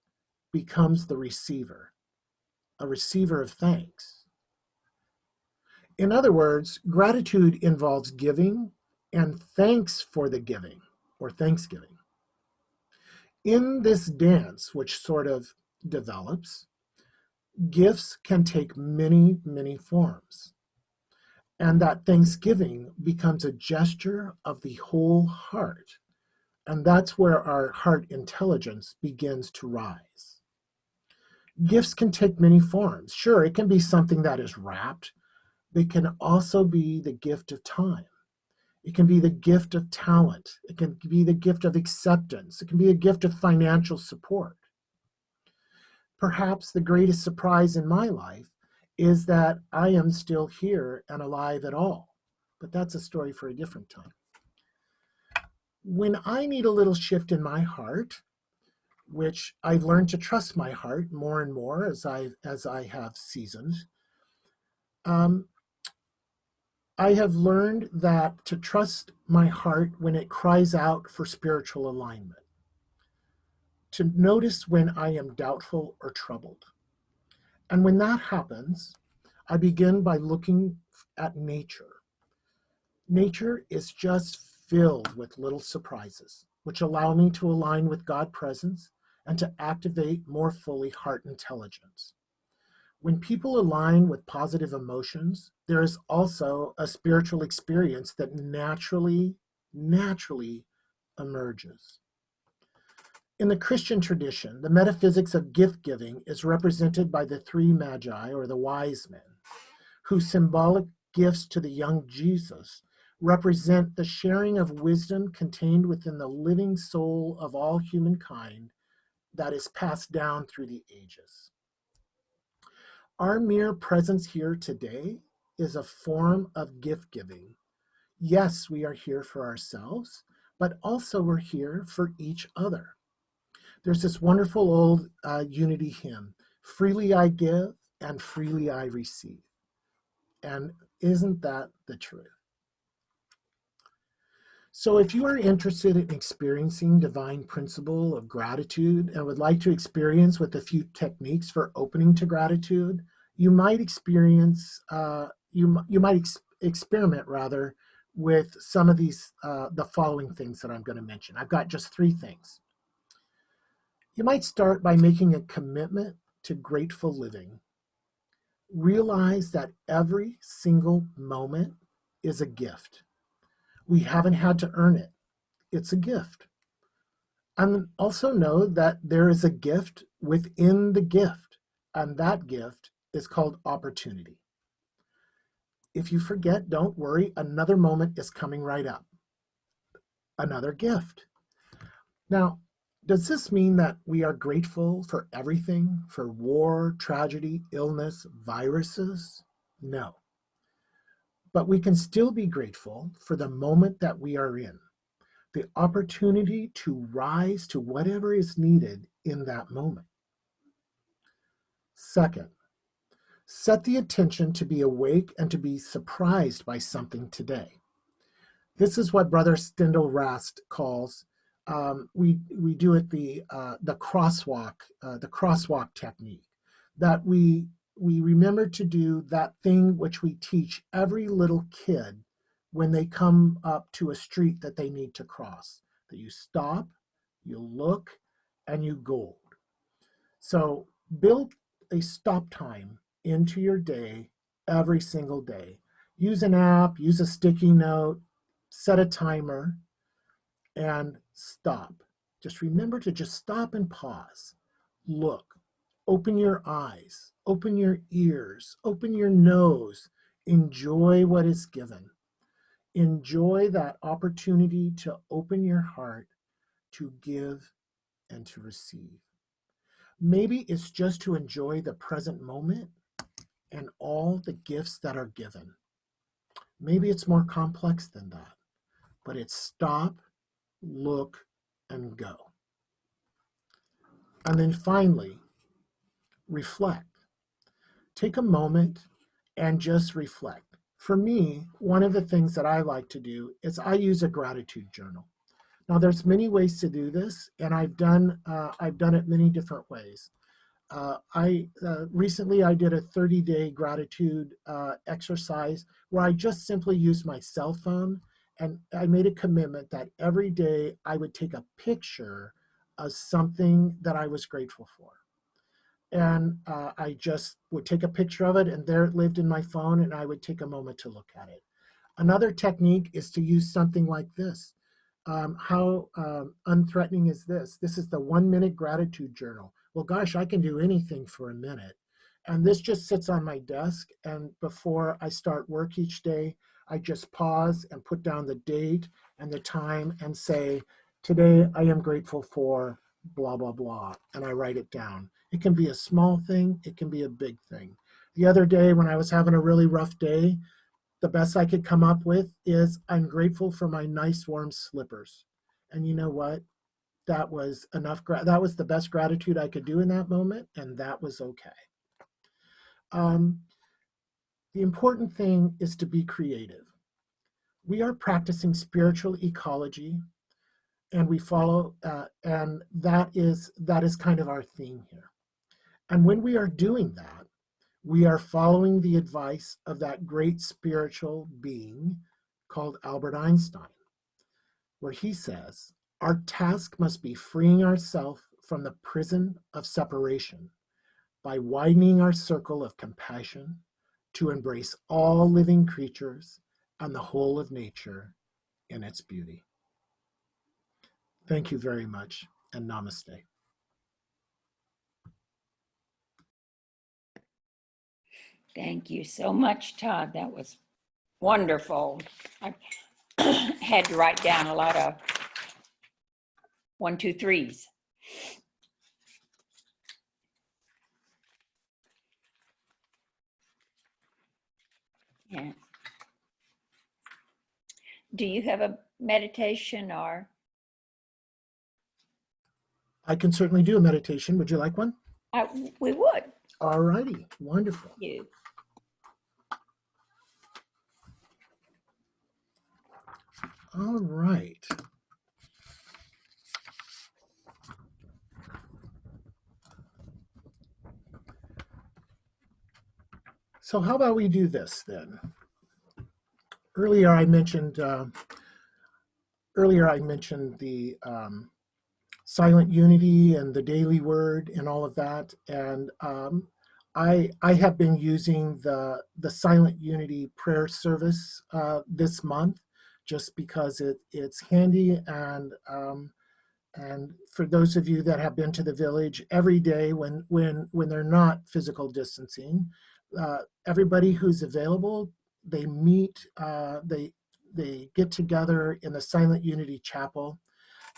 becomes the receiver, a receiver of thanks. In other words, gratitude involves giving and thanks for the giving, or thanksgiving. In this dance, which sort of develops, gifts can take many, many forms. And that thanksgiving becomes a gesture of the whole heart. And that's where our heart intelligence begins to rise. Gifts can take many forms. Sure, it can be something that is wrapped. It can also be the gift of time. It can be the gift of talent. It can be the gift of acceptance. It can be a gift of financial support. Perhaps the greatest surprise in my life is that I am still here and alive at all. But that's a story for a different time. When I need a little shift in my heart, which I've learned to trust my heart more and more as I have seasoned, I have learned that to trust my heart when it cries out for spiritual alignment, to notice when I am doubtful or troubled. And when that happens, I begin by looking at nature. Nature is just filled with little surprises, which allow me to align with God's presence and to activate more fully heart intelligence. When people align with positive emotions, there is also a spiritual experience that naturally emerges. In the Christian tradition, the metaphysics of gift giving is represented by the three magi, or the wise men, whose symbolic gifts to the young Jesus represent the sharing of wisdom contained within the living soul of all humankind that is passed down through the ages. Our mere presence here today is a form of gift giving. Yes, we are here for ourselves, but also we're here for each other. There's this wonderful old unity hymn, freely I give, and freely I receive. And isn't that the truth? So if you are interested in experiencing divine principle of gratitude and would like to experience with a few techniques for opening to gratitude, you might experience, experiment rather with some of these, the following things that I'm going to mention. I've got just 3 things. You might start by making a commitment to grateful living. Realize that every single moment is a gift. We haven't had to earn it. It's a gift. And also know that there is a gift within the gift, and that gift is called opportunity. If you forget, don't worry, another moment is coming right up. Another gift. Now, does this mean that we are grateful for everything, for war, tragedy, illness, viruses? No. But we can still be grateful for the moment that we are in, the opportunity to rise to whatever is needed in that moment. Second, set the intention to be awake and to be surprised by something today. This is what Brother Stendhal Rast calls, we do it the crosswalk technique, that we remember to do that thing which we teach every little kid when they come up to a street that they need to cross, that you stop, you look, and you go. So build a stop time into your day every single day. Use an app, use a sticky note, set a timer, and stop. Just remember to just stop and pause. Look, open your eyes, open your ears, open your nose. Enjoy what is given. Enjoy that opportunity to open your heart, to give and to receive. Maybe it's just to enjoy the present moment and all the gifts that are given. Maybe it's more complex than that, but it's stop, look, and go. And then finally, reflect. Take a moment and just reflect. For me, one of the things that I like to do is I use a gratitude journal. Now, there's many ways to do this, and I've done it many different ways. Recently I did a 30-day gratitude exercise where I just simply used my cell phone, and I made a commitment that every day I would take a picture of something that I was grateful for. And I just would take a picture of it, and there it lived in my phone, and I would take a moment to look at it. Another technique is to use something like this. How unthreatening is this? This is the 1-minute gratitude journal. Well, gosh, I can do anything for a minute. And this just sits on my desk. And before I start work each day, I just pause and put down the date and the time and say, today I am grateful for blah, blah, blah. And I write it down. It can be a small thing. It can be a big thing. The other day when I was having a really rough day, the best I could come up with is, I'm grateful for my nice warm slippers. And you know what? That was enough. That was the best gratitude I could do in that moment, and that was okay. The important thing is to be creative. We are practicing spiritual ecology, and we follow, and that is kind of our theme here. And when we are doing that, we are following the advice of that great spiritual being called Albert Einstein, where he says, our task must be freeing ourselves from the prison of separation by widening our circle of compassion to embrace all living creatures and the whole of nature in its beauty. Thank you very much, and namaste. Thank you so much, Todd. That was wonderful. I had to write down a lot of 1, 2, 3s. Yeah. Do you have a meditation or? I can certainly do a meditation. Would you like one? We would. All righty, wonderful. You. All right. So how about we do this then? Earlier I mentioned the silent unity and the daily word and all of that, and I have been using the silent unity prayer service this month, just because it's handy, and for those of you that have been to the village, every day when they're not physical distancing, everybody who's available, they meet, they get together in the Silent Unity Chapel,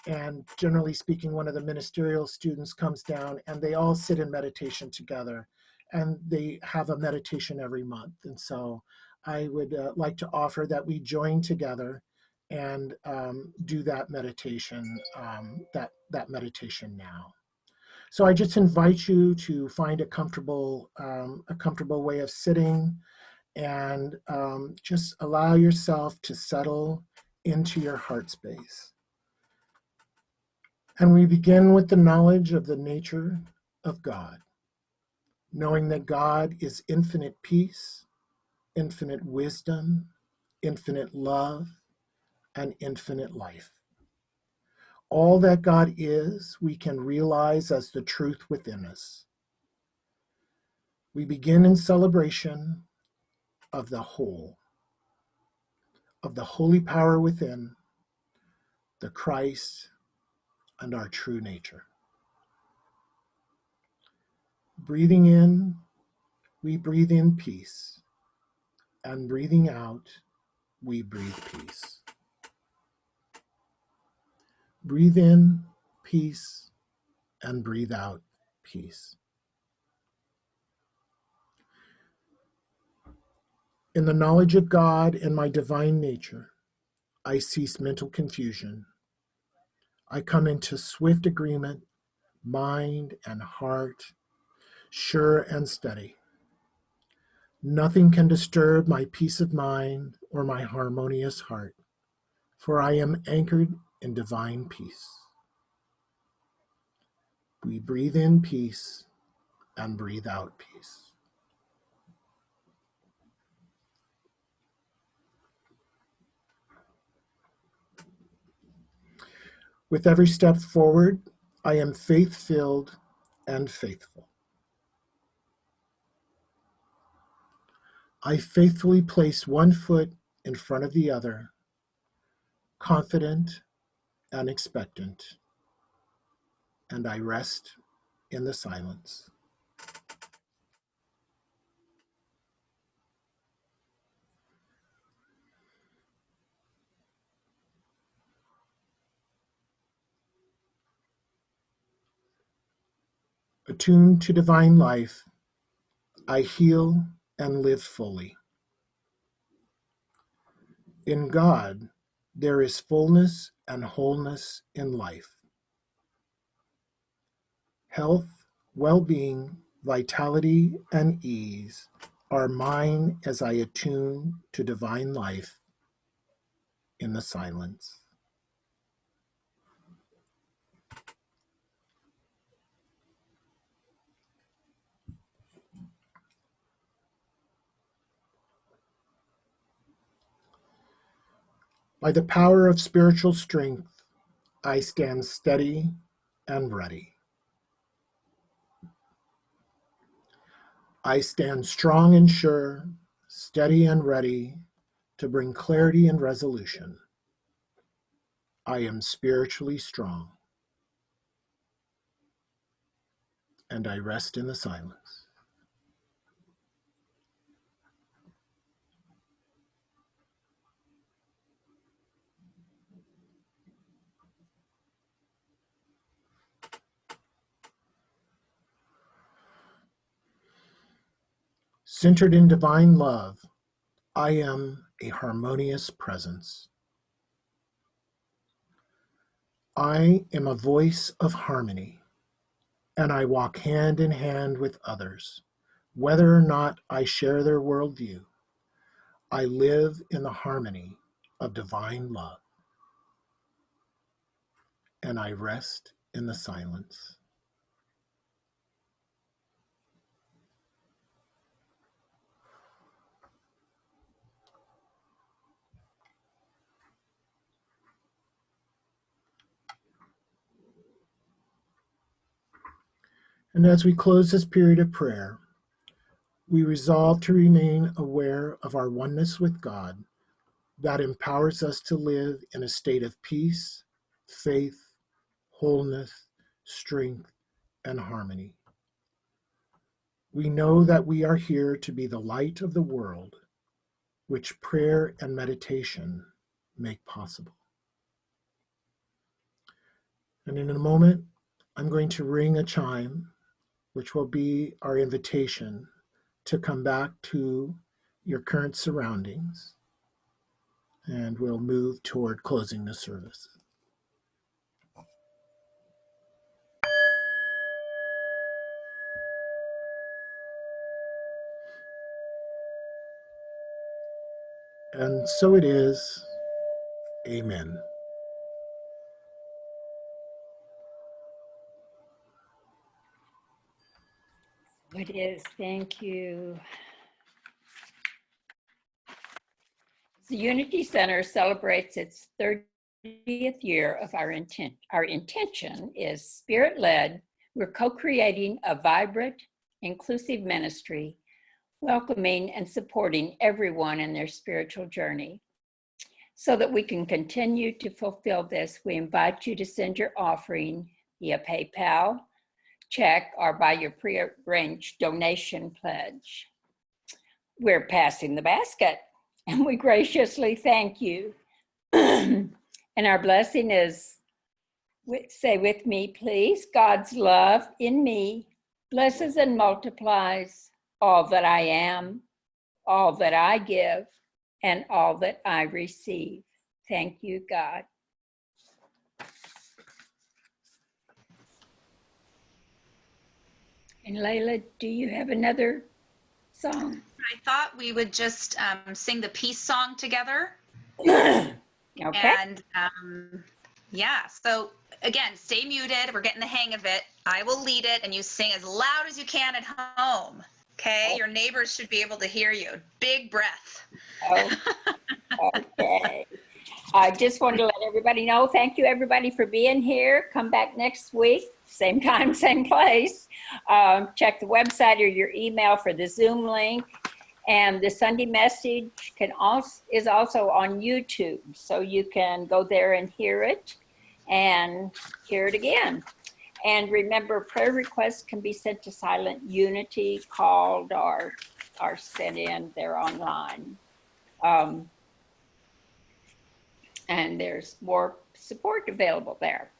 and generally speaking, one of the ministerial students comes down and they all sit in meditation together, and they have a meditation every month. And so I would like to offer that we join together and do that meditation, that meditation now. So I just invite you to find a comfortable way of sitting, and just allow yourself to settle into your heart space. And we begin with the knowledge of the nature of God, knowing that God is infinite peace, infinite wisdom, infinite love, and infinite life. All that God is, we can realize as the truth within us. We begin in celebration of the whole, of the holy power within, the Christ, and our true nature. Breathing in, we breathe in peace, and breathing out, we breathe peace. Breathe in peace, and breathe out peace. In the knowledge of God and my divine nature, I cease mental confusion. I come into swift agreement, mind and heart, sure and steady. Nothing can disturb my peace of mind or my harmonious heart, for I am anchored in divine peace. We breathe in peace and breathe out peace. With every step forward, I am faith-filled and faithful. I faithfully place one foot in front of the other, confident and expectant, and I rest in the silence. Attuned to divine life, I heal and live fully. In God, there is fullness and wholeness in life. Health, well-being, vitality, and ease are mine as I attune to divine life in the silence. By the power of spiritual strength, I stand steady and ready. I stand strong and sure, steady and ready to bring clarity and resolution. I am spiritually strong, and I rest in the silence. Centered in divine love, I am a harmonious presence. I am a voice of harmony, and I walk hand in hand with others, Whether or not I share their worldview, I live in the harmony of divine love, and I rest in the silence. And as we close this period of prayer, we resolve to remain aware of our oneness with God that empowers us to live in a state of peace, faith, wholeness, strength, and harmony. We know that we are here to be the light of the world, which prayer and meditation make possible. And in a moment, I'm going to ring a chime, which will be our invitation to come back to your current surroundings, and we'll move toward closing the service. And so it is. Amen. It is. Thank you. The Unity Center celebrates its 30th year of our intent. Our intention is spirit-led. We're co-creating a vibrant, inclusive ministry, welcoming and supporting everyone in their spiritual journey. So that we can continue to fulfill this, we invite you to send your offering via PayPal, check, or by your pre-arranged donation pledge. We're passing the basket, and we graciously thank you. And our blessing is, say with me, please, God's love in me blesses and multiplies all that I am, all that I give, and all that I receive. Thank you, God. And Layla, do you have another song? I thought we would just sing the peace song together. Okay. And yeah, so again, stay muted. We're getting the hang of it. I will lead it and you sing as loud as you can at home. Okay, your neighbors should be able to hear you. Big breath. Oh, okay. I just wanted to let everybody know, thank you everybody for being here. Come back next week, same time, same place. Check the website or your email for the Zoom link. And the Sunday message is also on YouTube. So you can go there and hear it and hear it again. And remember, prayer requests can be sent to Silent Unity, called, or sent in. They're online. And there's more support available there.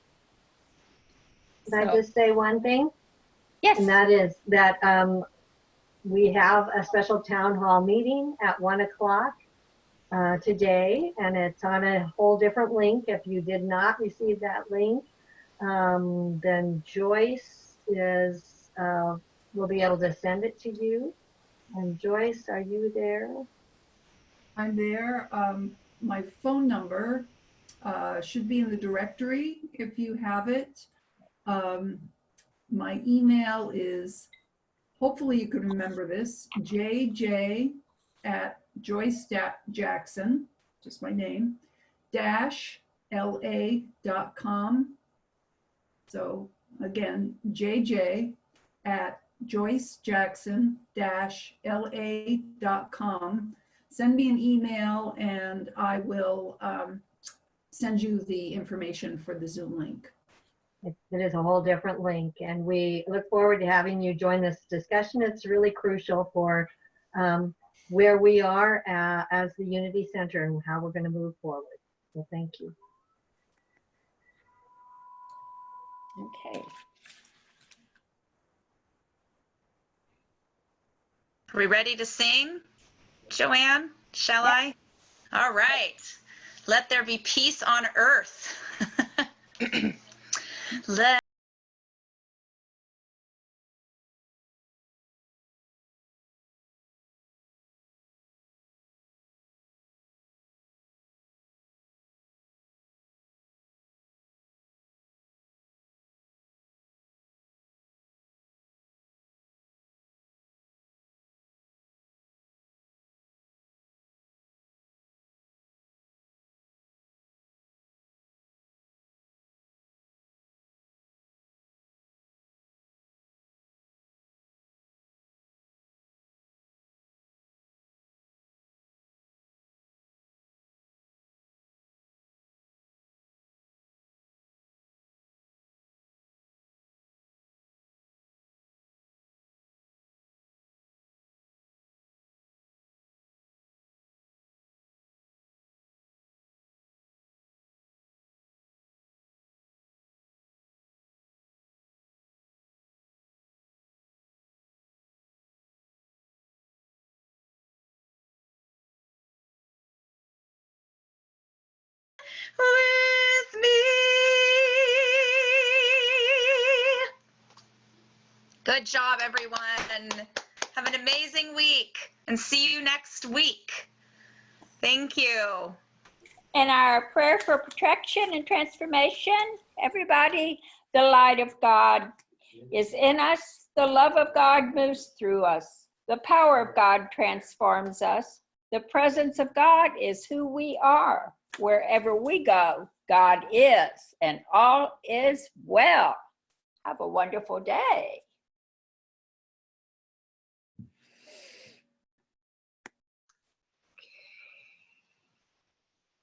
Can I just say one thing? Yes. And that is that we have a special town hall meeting at 1 o'clock today, and it's on a whole different link. If you did not receive that link, then Joyce will be able to send it to you. And Joyce, are you there? I'm there. My phone number should be in the directory if you have it. My email is, hopefully you can remember this, jj@joyce.jackson, just my name, -la.com. So again, jj@joycejackson-la.com. Send me an email and I will send you the information for the Zoom link. It is a whole different link, and we look forward to having you join this discussion. It's really crucial for where we are as the Unity Center and how we're going to move forward. So thank you. Okay. Are we ready to sing? Joanne, shall I? All right. Let there be peace on earth. Let with me. Good job, everyone. Have an amazing week and see you next week. Thank you. And our prayer for protection and transformation, everybody, the light of God is in us. The love of God moves through us. The power of God transforms us. The presence of God is who we are. Wherever we go, God is, and all is well. Have a wonderful day.